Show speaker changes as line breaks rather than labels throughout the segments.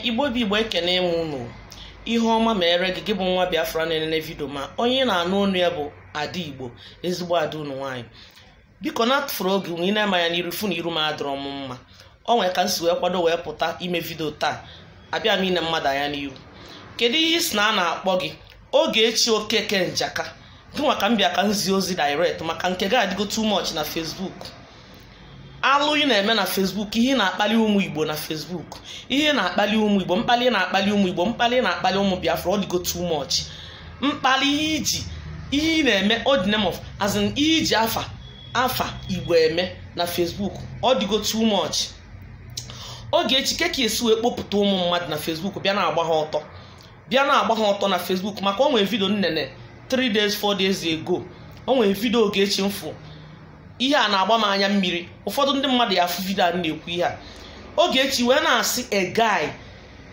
Igbo bi Igbo ekene m unu. Ihe ọma mere gị bụ nwa Biafra na-enene video ma onye na-anụ onu ya bụ ada Igbo, ezigbo ada unu nwanyị. Biko na atụfuru oge ị na-ema ya n'iru fu na iru m adọrọ m mma. O nwere ka m si wee kwado wee pụta ime video taa. Abịa m ine mmadụ anya n'iru. Kedu ihe isi na a na-akpọ gị? Ogechi Okeke Njaka. Gị nwa ka m bịa ka m zie ozi direct maka nke ga adịgo too much na Facebook. Alụ ị na-eme na Facebook, ihe na-akpali ụmụ Igbo na Facebook, ihe na-akpali ụmụ Igbo, mkpali na-akpali ụmụ Igbo, mkpali na-akpali ụmụ Biafra, ọ dịgo too much. Mkpali iji ihe na-eme ordinary of as in iji afa Igbo eme na Facebook, ọ dịgo too much. Ogechi Keke esi wee kpọpụta ụmụ mmadụ na Facebook bịa na-agba ha ọtọ na Facebook maka o nwere video nnene 3 days 4 days ago. O nwere video Ogechi mfụ ihe a na-agba m anya mmiri. Ụfọdụ ndị mmadụ ya afụ video a na-ekwu ihe a. Ogechi wee na-asị a guy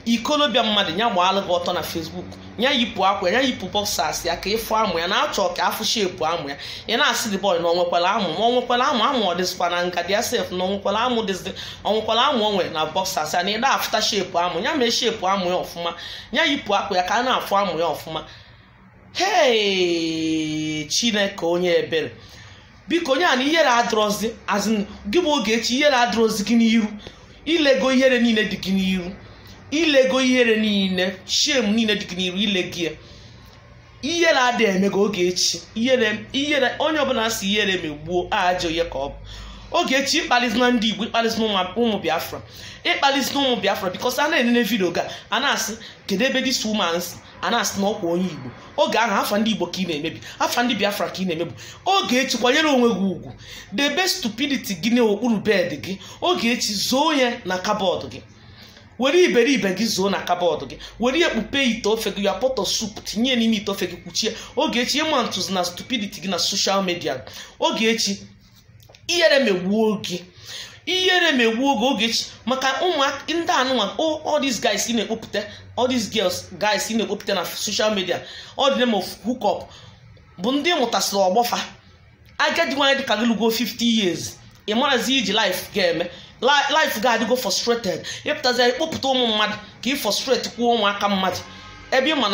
ikolobịa mmadụ nya gbaalụ gị ọtọ na Facebook, nya yipụ akwa ya, yipụ boxers ya ka ịfụ amụ ya, na-achọ ka afụ shepu amụ ya. Ị na-asị the boy na onwekwala amụ, ma onwekwala amụ ọ dịzikwa na ngadi ya sef na onwekwala amụ onwe na boxers ya, na ịda afụta shepu amụ ya, mee shepu amụ ya ọfụma, nya yipụ akwa ya ka a na-afụ amụ ya ọfụma. Hey Chineke onye ebere, biko onye a na ihere adrozi azin gị bụ Ogechi, ihere adrozi gị n'iru, ilego ihere niile dị gị n'iru, ilego ihere niile, shame niile dị gị n'iru, ilegi ihere adị eme gị Ogechi. Ihere onye ọbụla si ihere megbuo ajọ ihe ka ọ bụ. Ogechi ịkpalizina ndị Igbo, ịkpalizina ụmụ Biafra, ịkpalizina ụmụ Biafra because a na-enene video ga a na-asị kedu ebe this woman si, a na-asị na ọkwa onye Igbo. Oge ahụ afa ndị Igbo ka ị na-emebi, afa ndị Biafra ka ị na-emebi. Ogechi kwanyere onwe gị ugwu, debe stupidity gị n'okpuru bed gị. Ogechi zoo ya na kabọọdụ gị, were iberibe gị zoo na kabọọdụ gị, were ekpupe ite ofe gị, ya pot of soup tinye n'ime ite ofe gị kwuchie. Ogechi ịma ntụzi na stupidity gị na social media. Ogechi ihere megbuo gị, ihere megbuo gị Ogechi maka ụmụaka ndị anụnwa. All these guys ị na-ekpopụta, all these guys ị na-ekpopụta na social media, all the name of hookup bụ ndị mụtasịrị ọgbọfa. Agadi nwanyị dịka gị lugo 50 years, ị marazi iji life ga-eme, life ga-adịgo frustrated. Ịpụtazi ekpopụta ụmụ mmadụ ka ị frustrate kwuo ụmụaka mmadụ ebe ịma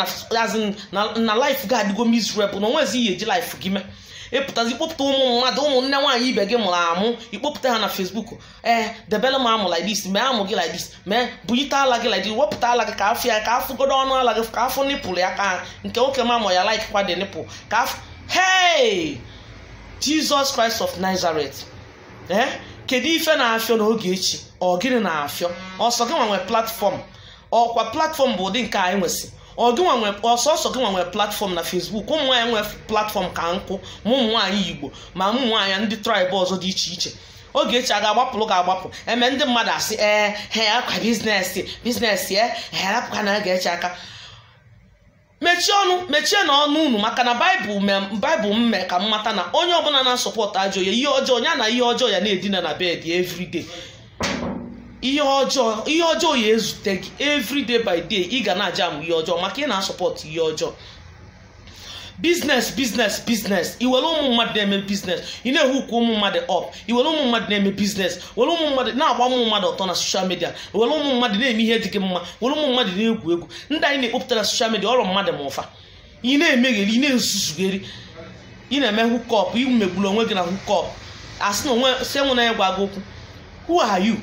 na life ga-adịgo miserable, na onwezi ihe eji life gị mee. Ịpụtazi ikpopụta ụmụ mmadụ, ụmụnne nwaanyị ibe gị mụrụ amụ, ikpopụta ha na Facebook. Debele m amụ like this, mee amụ gị like this, mee bunyite ala gị like this, wepụta ala gị ka afọ ya, ka afụgodo ọnụ ala gị, ka afọ nipụl ya, ka nke nwoke ma amụ ya like kwa dị nipụl ka afọ. Hey Jesus Christ of Nazareth, kedu ife na-afịọ na Ogechi? Ọ gịnị na-afịọ? Ọsọ gị nwe platform, ọkwa platform bụ ụdị nke anyị nwesị. Ọsọsọ gị nwe platform na Facebook. Ụmụ nwaanyị nwe platform ka nkụ, ma ụmụ nwaanyị Igbo ma ụmụ nwaanyị ndị tribe ọzọ dị iche iche. Ogechi a ga-agbapụrụ ga-agbapụ eme ndị mmadụ asị akwa biznes rapụka na Ogechi aka. Mechie na ọnụ unu maka na Baịbụl mme ka mmata na onye ọbụla na-asọpọtụ ajọ ya, ihe ọjọọ ya na ihe ọjọọ ya na-edina na bed everyday. Ihe ọjọọ ya ezute gị everyday by day, ị ga na-aja m ihe ọjọọ maka ị na-asọpọtụ ihe ọjọọ. Business iwere ụmụ mmadụ na-eme business, ị na-ehu ukwu ụmụ mmadụ up, iwere ụmụ mmadụ na-eme business, were ụmụ mmadụ na-agba ụmụ mmadụ ọtọ na social media, were ụmụ mmadụ na-eme ihe dị gị mma, were ụmụ mmadụ na-egwu egwu. Ndị anyị na-ekpopụta na social media ọrụ mmadụ ma ụfa, ị na-emegheri, ị na-ezuzugheri, ị na-eme hookup, ị megburu onwe gị na hookup. Asị na onwe se nwe na ya gwa gị okwu. Who are you?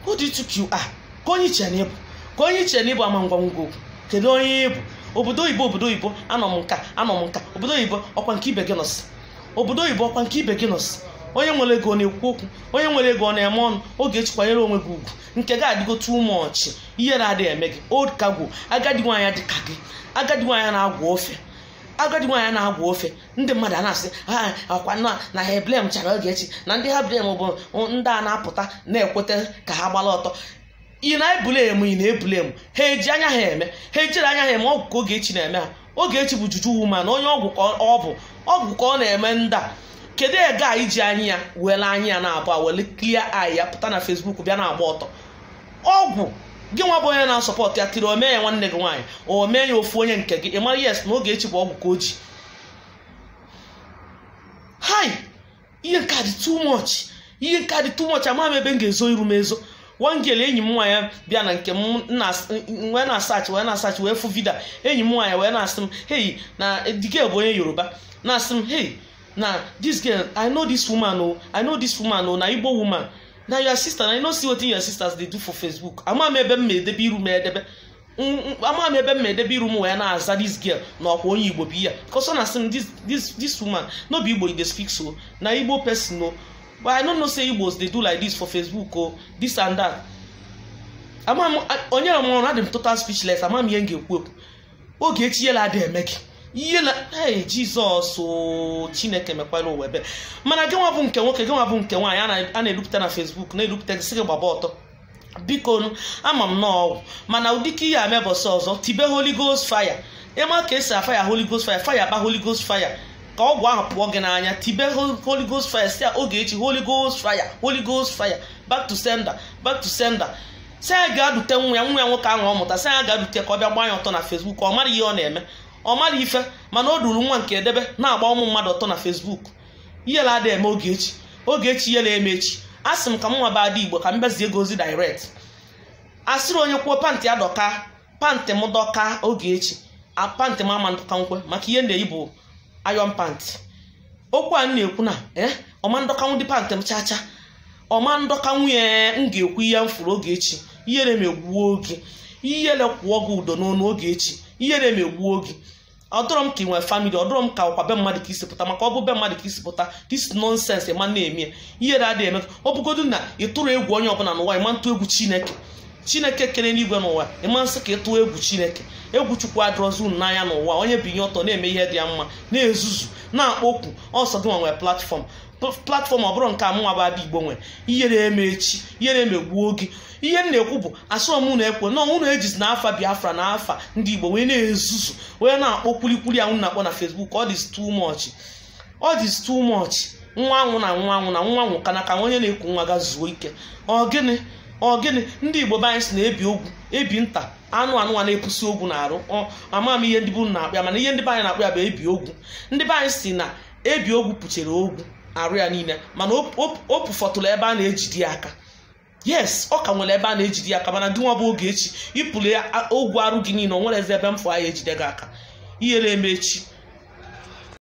Who do you think you are? Ka onye iche na ịbụ ama ngwa ngwa okwu. Kedu onye ịbụ? Obodo oyibo anọ m nka. Obodo oyibo ọkwa nke ibe gị nọsị. Obodo oyibo ọkwa nke ibe gị nọsị. Onye nwere ego na-ekwu okwu, onye nwere ego na-eme ọnụ. Ogechi kwanyere onwe gị ugwu, nke ga-adịgo too much. Ihere adịghị eme gị. Old cargo, agadi nwaanyị dị ka gị, agadi nwaanyị na-agwa ofe. Ndị mmadụ a na-asị akwa na ha blame chara Ogechi, na ndị ha blame bụ ndị a na-apụta na-ekweta ka ha gbala ọtọ. Ị na-ebule emu, ha eji anya ha eme, ha ejiri anya ha eme ọgwụ ka Ogechi na-eme ha. Ogechi bụ juju woman, onye ọgwụ ka ọ na-eme ndị a. Kedu ego a iji anya ya were anya ya na-abụ were clear eye ya pụta na Facebook bịa na-agba ọtọ? Ọgwụ gị nwa bụ onye na-asọpọtụ ya tiri omee ya nwanne gị nwaanyị, omee ya ofu onye nke gị, ị mara yes na Ogechi bụ ọgwụ ka o ji. Hai ihe nke dị too much, ama m ebe m ga-ezo iru m ezo. one girl enyi m nwaanyị bịa na nke m wee na-asach wee fụ vida enyi m nwaanyị wee na-asị m hey na the girl bụ onye Yoruba na-asị m hey na this girl I know this woman o na Igbo woman na your sister na I no see wetin your sisters dey do for Facebook ama m ebe m edebe iru m edebe iru m wee na-aza this girl na ọkwa onye Igbo bụ ya because ọ na-asị m this woman no be Igbo dey speak so na Igbo person o but I don't know say Igbos they do like this for Facebook or this and that. Onye m na dem total speechless ama m ihe ngekwu oge echi yela ada emeki yela hey Jesus o Chineke mekwala owebe mana gị nwa bụ nke nwoke gị nwa bụ nke nwaanyị a na-edupụta na Facebook na-edupụta sị gị gbaba ọtọ biko ama m n'ọgwụ mana ụdịka ihe amebọsị ọzọ tibe Holy Ghost fire ịma ka esi afaya Holy Ghost fire fire akpa Holy Ghost fire ka ọgwụ ahụ pụọ gị n'anya tibe Holy Ghost fire si oge echi Holy Ghost fire back to sender si ya ga-adute nwa ya nwoke ahụ ọ mụta si ya ga-adute ka ọ bịa gbaa ya ọtọ na Facebook ọ mara ihe ọ na-eme ọ mara ife mana o duru nwa nke edebe na-agba ụmụ mmadụ ọtọ na Facebook ihe la ada eme oge echi ihe na-eme echi asị m ka m nwa ba ada Igbo ka m bezie gozi direct asịrị onye kwuo pantị ya dọka pantị m dọka oge echi pantị m ama ndọka nkwe maka ihe ndị Igbo iron pant okwu a na-ekwu na ọma ndọka ndị pant m chacha ọma ndọka nwunye m ga-ekwu ihe m furu oge echi ihere m egbuo oge ihere kwụọ gị udo n'ọnụ oge echi ihere m egbuo oge ọdụrọ m ka ị nwere family ọdụrọ m ka ọkwa be mmadụ ka isi pụta maka ọ bụ be mmadụ ka isi pụta this nonsense ịma na-eme ihere adịghị eme ọ bụgodu na ịtụrụ egwu onye ọbụla n'ụwa ịma ntụ egwu Chineke kere n'igwe n'ụwa ịma nsị ka ịtụ egwu Chineke egwu Chukwu adịrọzi unu n'anya n'ụwa onye binye ọtọ na-eme ihe dị ya mma na-ezuzu na-akpọkwu ọsọ gị nwere platform ọ bụrụ nke amụnwa bụ Ada Igbo nwere ihere eme echi ihere emegbuo oge ihe m na-ekwu bụ asọm na ekwe na ọnwụ ejizi na afa Biafra na afa ndị Igbo wee na-ezuzu wee na-akpọ kwulikwuli anwụ na-akpọ na Facebook ọ dị too much nwa anwụ ka onye na-ekwu nwa ga zuo ike ọ gịnị ndị Igbo be anyị si na-ebi ogwu ebi nta anụ na-epusi ogwu na-arụ ama m ihe ndị bụ na-akpịa mana ihe ndị be anyị na-akpịa bụ ebi ogwu ndị be anyị si na ebi ogwu puchere ogwu arụ ya niile mana o pụfọtụrụ ebe a na-ejide ya aka yes ọ ka nwere ebe a na-ejide ya aka mana gị nwa bụ oge echi ịpụrụ ogwu arụ gị niile o nwere ebe mfụ anyị ejide gị aka ihere eme echi